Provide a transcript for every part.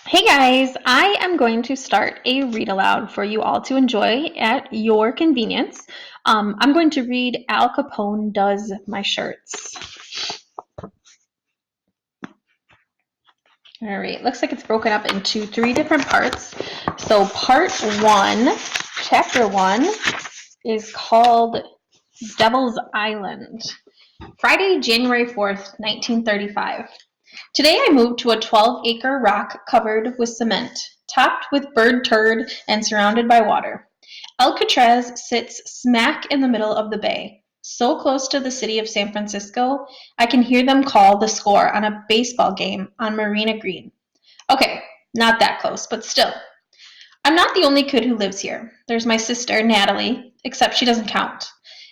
Hey guys, I am going to start a read aloud for you all to enjoy at your convenience. I'm going to read Al Capone Does My Shirts. All right, looks like it's broken up into three different parts. So, part one, chapter one, is called Devil's Island. Friday, January 4th, 1935. Today I moved to a 12-acre rock covered with cement, topped with bird turd and surrounded by water. Alcatraz sits smack in the middle of the bay, so close to the city of San Francisco, I can hear them call the score on a baseball game on Marina Green. Okay, not that close, but still. I'm not the only kid who lives here. There's my sister, Natalie, except she doesn't count.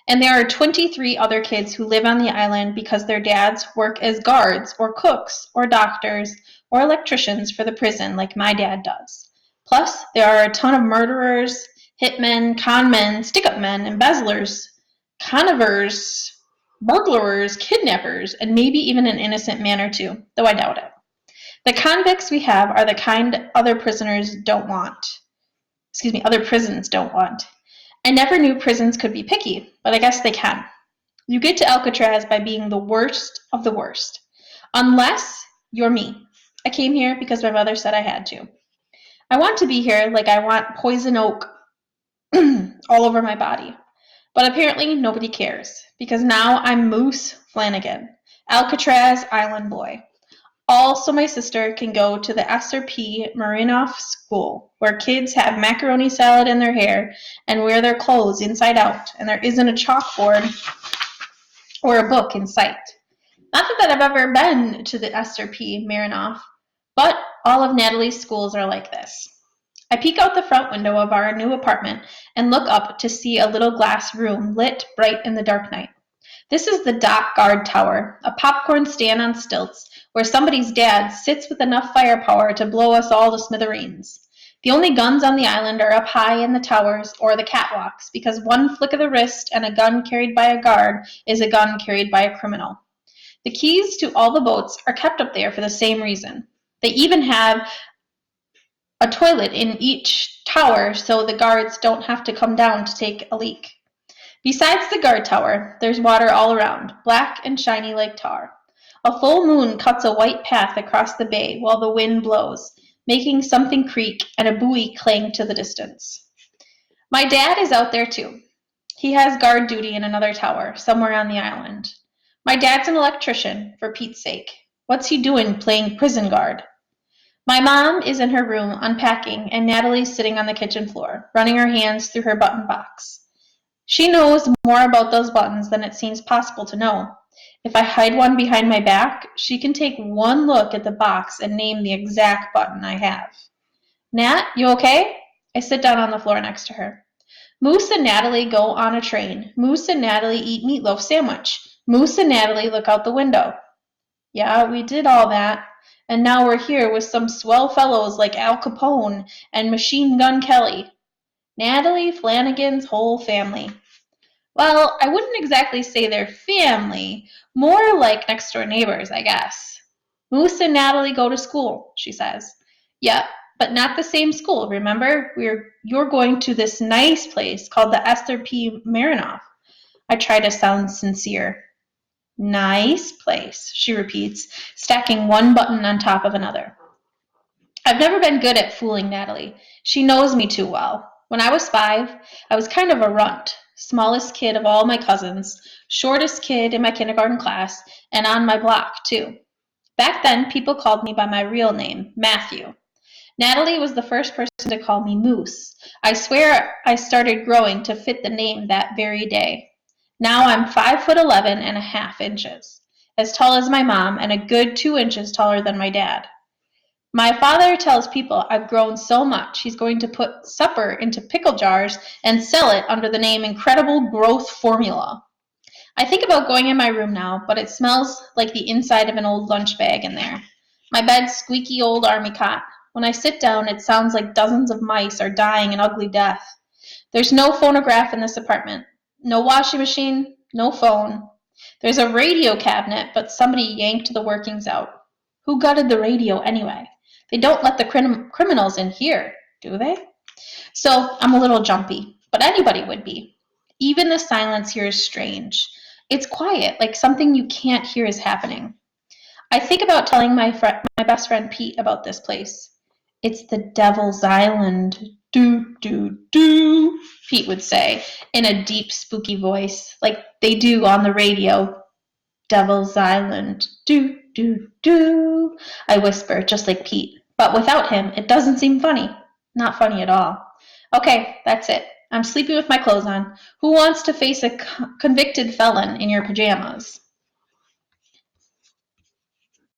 And there are 23 other kids who live on the island because their dads work as guards or cooks or doctors or electricians for the prison like my dad does. Plus, there are a ton of murderers, hitmen, con men, stick-up men, embezzlers, connivers, burglars, kidnappers, and maybe even an innocent man or two, though I doubt it. The convicts we have are the kind other prisoners don't want. Other prisons don't want. I never knew prisons could be picky, but I guess they can. You get to Alcatraz by being the worst of the worst. Unless you're me. I came here because my mother said I had to. I want to be here like I want poison oak all over my body. But apparently nobody cares, because now I'm Moose Flanagan, Alcatraz Island boy. Also, my sister can go to the Esther P. Marinoff School, where kids have macaroni salad in their hair and wear their clothes inside out, and there isn't a chalkboard or a book in sight. Not that I've ever been to the Esther P. Marinoff, but all of Natalie's schools are like this. I peek out the front window of our new apartment and look up to see a little glass room lit bright in the dark night. This is the Dock Guard Tower, a popcorn stand on stilts where somebody's dad sits with enough firepower to blow us all to smithereens. The only guns on the island are up high in the towers or the catwalks, because one flick of the wrist and a gun carried by a guard is a gun carried by a criminal. The keys to all the boats are kept up there for the same reason. They even have a toilet in each tower so the guards don't have to come down to take a leak. Besides the guard tower, there's water all around, black and shiny like tar. A full moon cuts a white path across the bay while the wind blows, making something creak and a buoy clang to the distance. My dad is out there too. He has guard duty in another tower, somewhere on the island. My dad's an electrician, for Pete's sake. What's he doing playing prison guard? My mom is in her room unpacking, and Natalie's sitting on the kitchen floor, running her hands through her button box. She knows more about those buttons than it seems possible to know. If I hide one behind my back, she can take one look at the box and name the exact button I have. Nat, you okay? I sit down on the floor next to her. Moose and Natalie go on a train. Moose and Natalie eat meatloaf sandwich. Moose and Natalie look out the window. Yeah, we did all that. And now we're here with some swell fellows like Al Capone and Machine Gun Kelly. Natalie Flanagan's whole family. Well, I wouldn't exactly say they're family, more like next door neighbors, I guess. Moose and Natalie go to school, she says. Yep, but not the same school, remember? You're going to this nice place called the Esther P. Marinoff. I try to sound sincere. Nice place, she repeats, stacking one button on top of another. I've never been good at fooling Natalie. She knows me too well. When I was 5, I was kind of a runt, smallest kid of all my cousins, shortest kid in my kindergarten class, and on my block, too. Back then, people called me by my real name, Matthew. Natalie was the first person to call me Moose. I swear I started growing to fit the name that very day. Now I'm 5'11" and a half inches, as tall as my mom and a good 2 inches taller than my dad. My father tells people I've grown so much he's going to put supper into pickle jars and sell it under the name Incredible Growth Formula. I think about going in my room now, but it smells like the inside of an old lunch bag in there. My bed's squeaky old army cot. When I sit down, it sounds like dozens of mice are dying an ugly death. There's no phonograph in this apartment. No washing machine, no phone. There's a radio cabinet, but somebody yanked the workings out. Who gutted the radio anyway? They don't let the criminals in here, do they? So I'm a little jumpy, but anybody would be. Even the silence here is strange. It's quiet, like something you can't hear is happening. I think about telling my best friend Pete about this place. It's the Devil's Island. Do, do, do, Pete would say in a deep, spooky voice, like they do on the radio. Devil's Island. Do, do, do. I whisper, just like Pete. But without him, it doesn't seem funny. Not funny at all. Okay, that's it. I'm sleeping with my clothes on. Who wants to face a convicted felon in your pajamas?